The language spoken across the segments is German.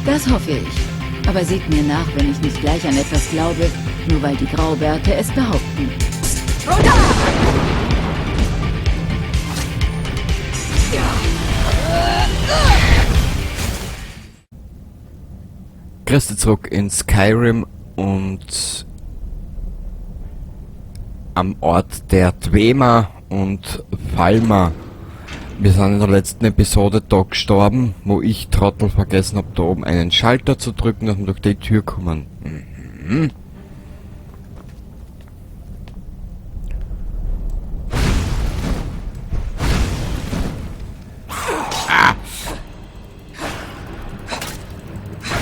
Das hoffe ich. Aber seht mir nach, wenn ich nicht gleich an etwas glaube, nur weil die Graubärte es behaupten. Runter! Grüß zurück in Skyrim und am Ort der Dwemer und Falmer. Wir sind in der letzten Episode da gestorben, wo ich Trottel vergessen habe, da oben einen Schalter zu drücken, dass wir durch die Tür kommen.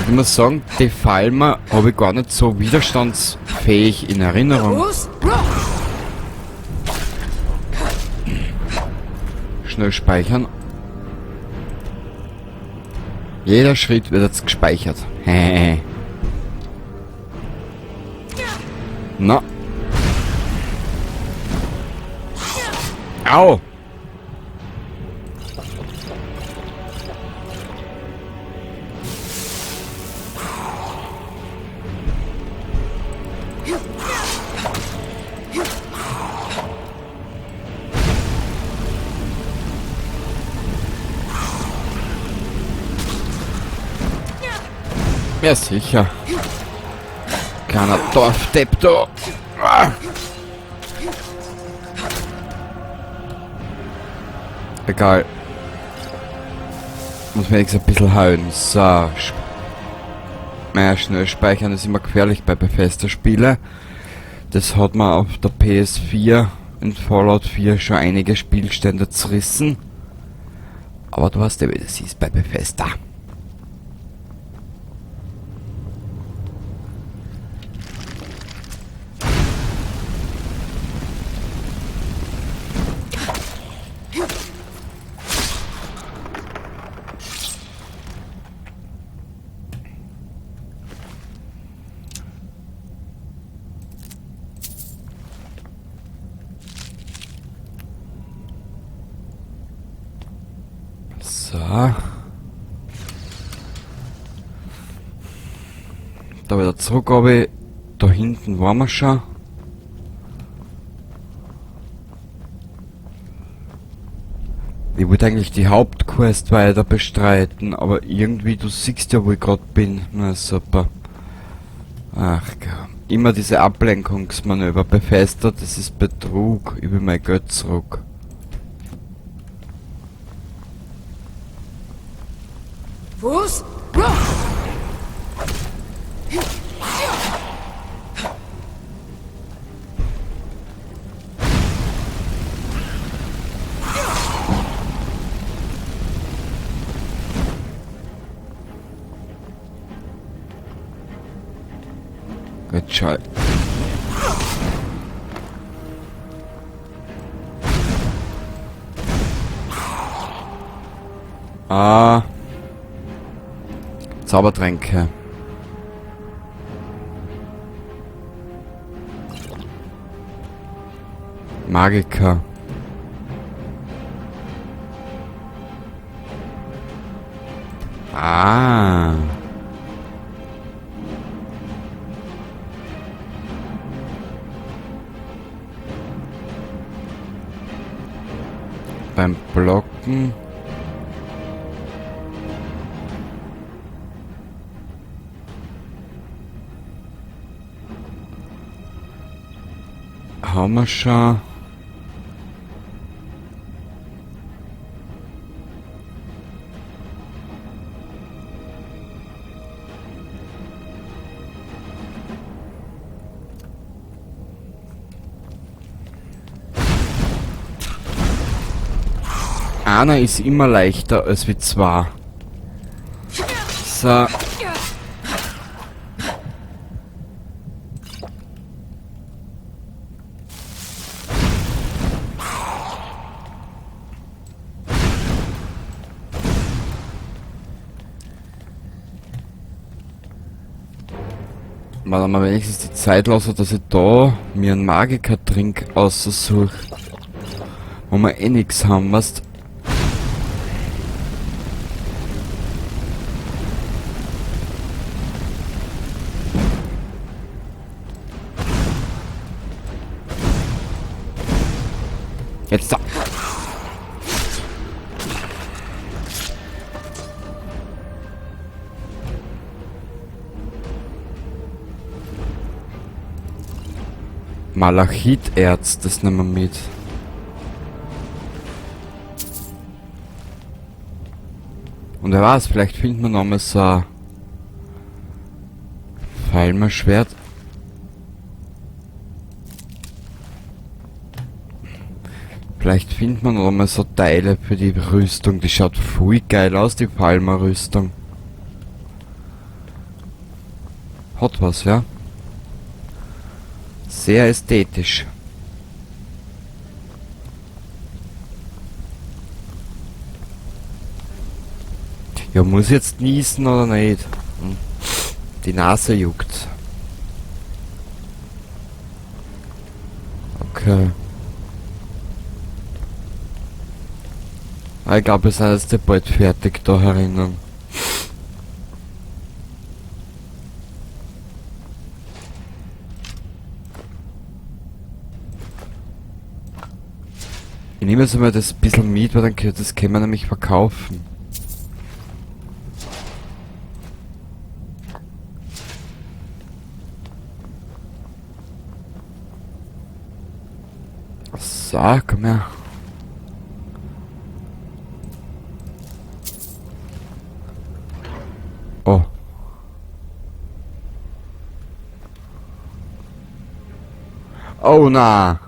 Ich muss sagen, die Falmer habe ich gar nicht so widerstandsfähig in Erinnerung. Schnell speichern. Jeder Schritt wird jetzt gespeichert. Na. Au! Ja, sicher. Kleiner Dorfdepp da. Egal. Muss mir jetzt ein bisschen hauen. So. Naja, schnell speichern ist immer gefährlich bei Bethesda-Spielen. Das hat man auf der PS4 in Fallout 4 schon einige Spielstände zerrissen. Aber du weißt ja, wie das ist bei Bethesda. So. Da wieder zurück, aber da hinten waren wir schon. Ich wollte eigentlich die Hauptquest weiter bestreiten, aber irgendwie, du siehst ja, wo ich gerade bin. Na super. Ach Gott. Immer diese Ablenkungsmanöver. Bethesda, das ist Betrug. Ich will mein Geld zurück. Fuß! Gut, schau. Zaubertränke. Magiker. Beim Blocken. Haben wir schon. Einer ist immer leichter als wie zwei. So. Warte mal, wenigstens die Zeit lasse, dass ich da mir einen Magiker-Trink aussuche. Wo wir eh nix haben, weißt. Jetzt da. Malachiterz, das nehmen wir mit. Und wer weiß, vielleicht finden wir noch mal so ein Pfeilmerschwert. Vielleicht findet man noch mal so Teile für die Rüstung. Die schaut voll geil aus, die Palmer-Rüstung. Hat was, ja? Sehr ästhetisch. Ja, muss ich jetzt niesen oder nicht? Die Nase juckt. Okay. Ich glaube, wir sind jetzt bald fertig da herinnen. Ich nehme jetzt mal das bisschen mit, weil dann das können wir nämlich verkaufen. So, komm her. Oh. Oh na.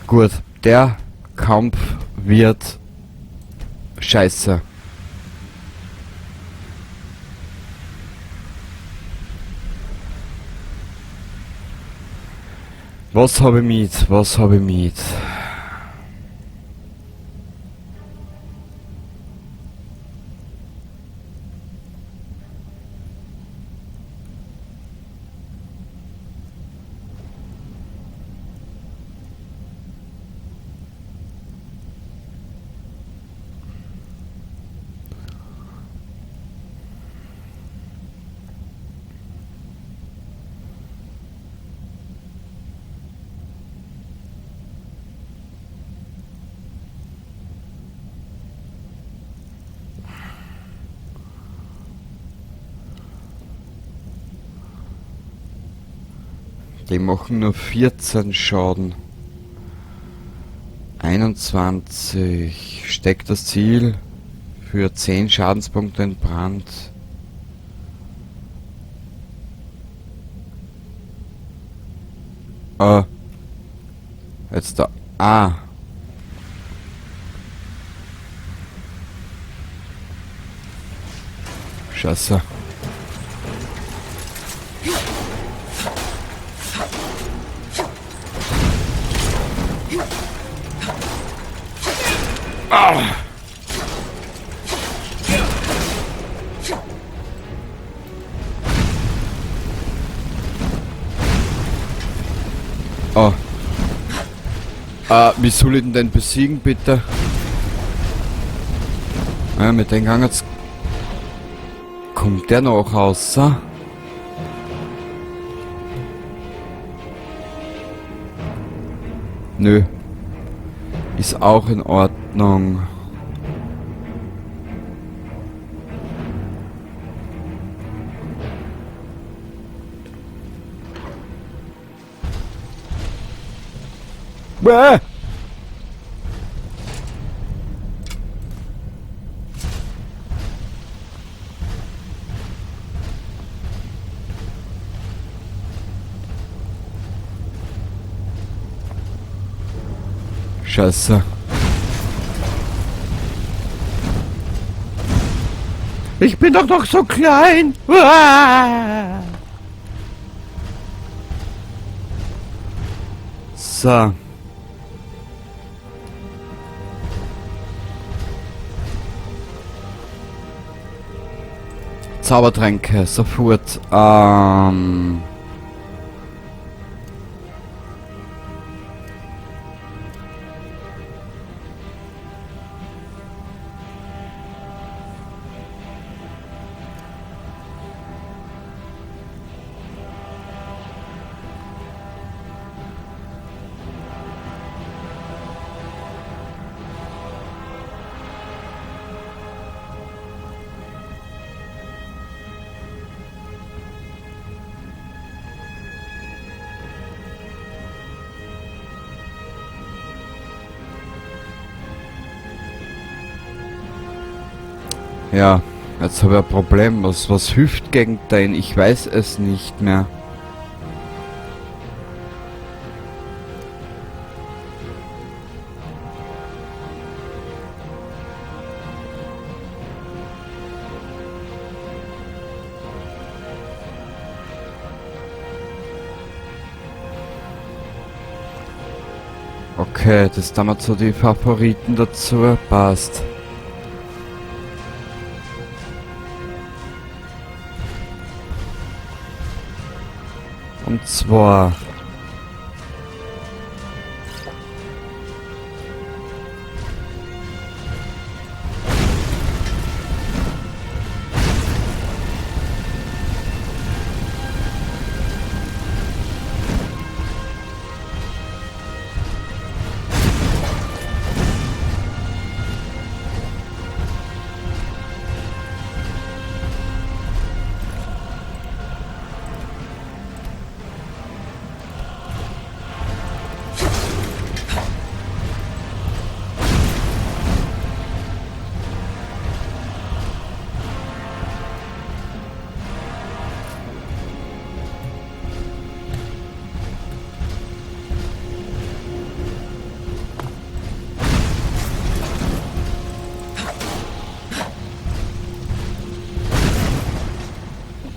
Gut, der Kampf wird scheiße. Was habe ich mit? Was habe ich mit? Die machen nur 14 Schaden. 21. Steckt das Ziel für 10 Schadenspunkte in Brand. Jetzt da. Ah. Scheiße. Ah. Oh. Wie soll ich denn besiegen, bitte? Ja, mit dem Gang jetzt kommt der noch raus, so? Nö. Ist auch in Ordnung. Bäh! Scheiße. Ich bin doch noch so klein. Uah! So. Zaubertränke, sofort. Ja, jetzt habe ich ein Problem. Was hilft gegen den? Ich weiß es nicht mehr. Okay, das damit so die Favoriten dazu passt. Und zwar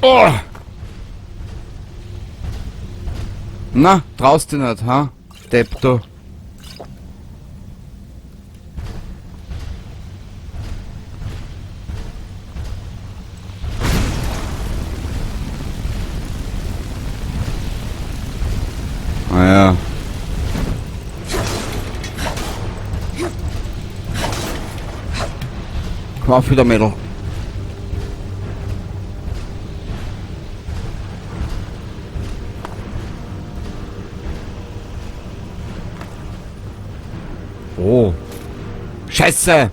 oh! Na, traust du nicht, ha? Depp, du. Ah ja. Komm auf wieder, Mädel. Oh. Scheiße!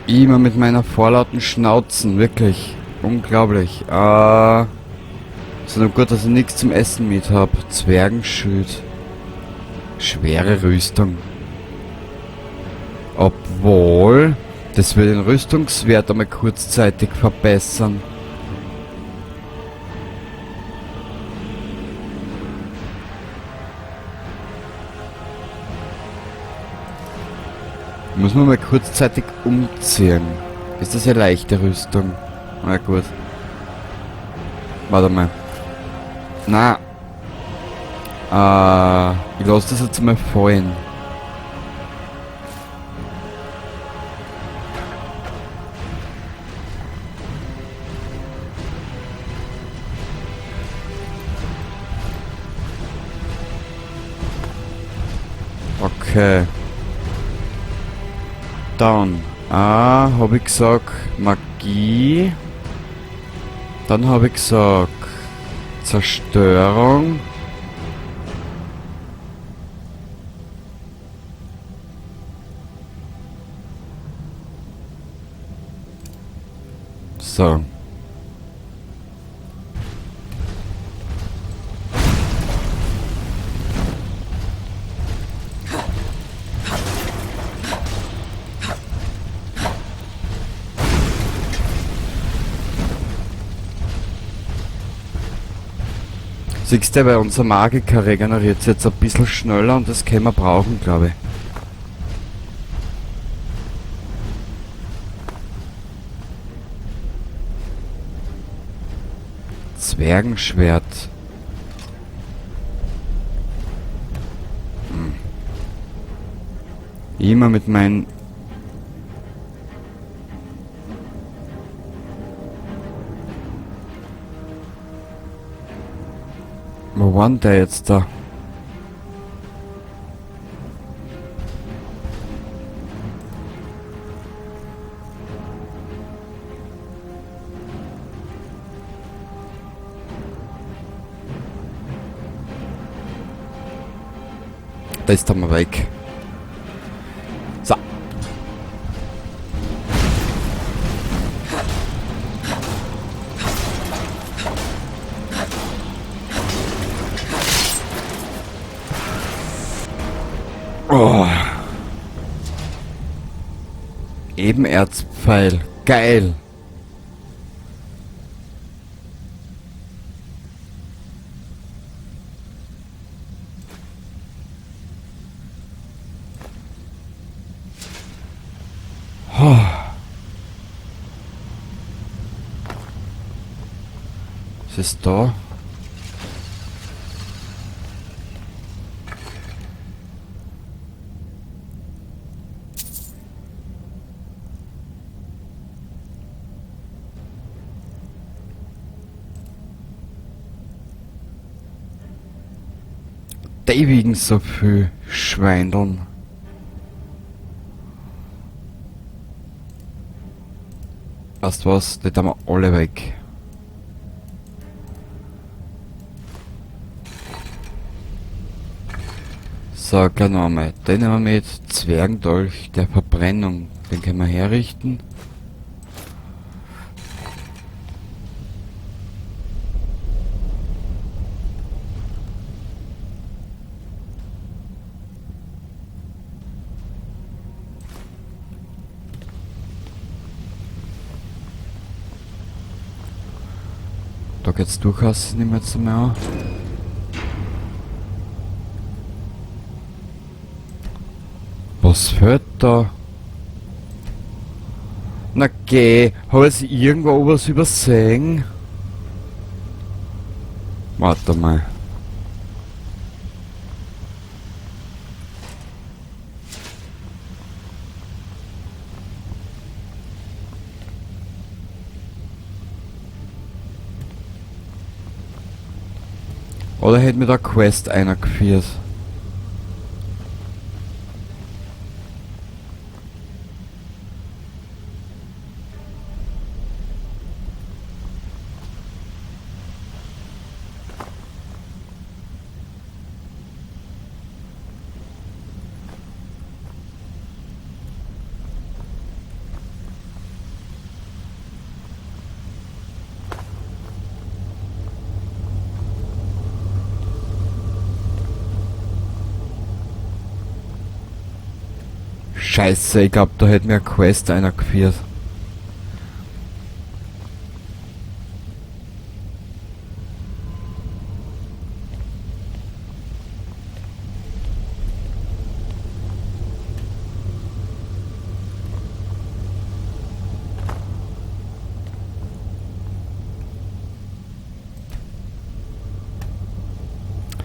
Immer mit meiner vorlauten Schnauzen, wirklich. Unglaublich. Ist nur gut, dass ich nichts zum Essen mit hab. Zwergenschild. Schwere Rüstung. Obwohl, das wird den Rüstungswert einmal kurzzeitig verbessern. Muss man mal kurzzeitig umziehen. Ist das eine leichte Rüstung? Na gut. Warte mal. Na. Ich lasse das jetzt mal fallen. Okay. Dann, habe ich gesagt Magie. Dann habe ich gesagt Zerstörung. So. Siehst du, weil unser Magiker regeneriert sich jetzt ein bisschen schneller und das können wir brauchen, glaube ich. Zwergenschwert. Immer mit meinen... Wo war denn der jetzt da? Da ist er mal weg. So. Oh. Ebenerzpfeil. Geil. Oh. Was ist da? Die wiegen so viel Schweindeln. Weißt du was? Die tun wir alle weg. So, gleich noch einmal. Den nehmen wir mit. Zwergendolch der Verbrennung. Den können wir herrichten. Da geht's durchaus nicht mehr zu mehr. Was fällt da? Na geh, habe ich irgendwo was übersehen? Warte mal. Oder hätte mir da Quest einer geführt? Scheiße, ich glaub, da hätte mir eine Quest einer geführt.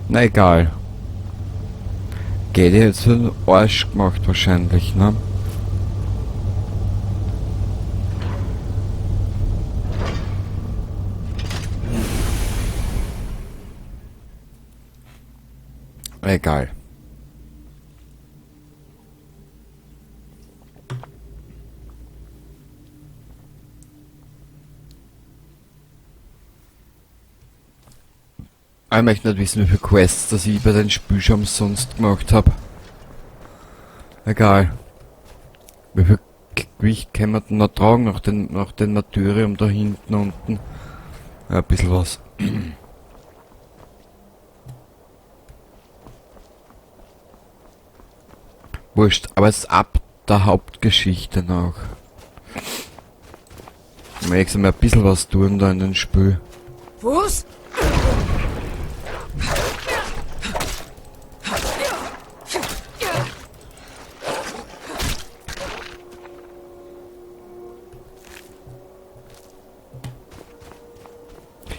Na egal. Geht jetzt für den Arsch gemacht wahrscheinlich, ne? Egal. Ich möchte nicht wissen, wie viele Quests dass ich bei den Spiel schon umsonst gemacht habe. Egal. Wie viel Gewicht kann man denn noch tragen nach den Martyrium da hinten unten? Ja, ein bisschen was. Wurscht, aber es ist ab der Hauptgeschichte noch. Ich möchte mal ein bisschen was tun da in dem Spiel. Was?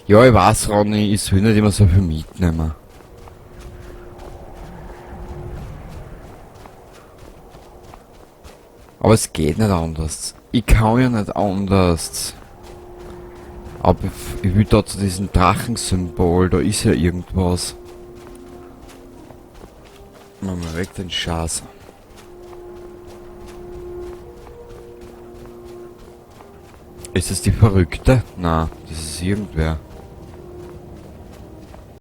Ja, ich weiß, Ronny, ich will nicht immer so viel mitnehmen. Aber es geht nicht anders. Ich kann ja nicht anders. Aber ich will da zu diesem Drachensymbol, da ist ja irgendwas. Mach mal weg den Scheiß. Ist es die Verrückte? Na, das ist irgendwer.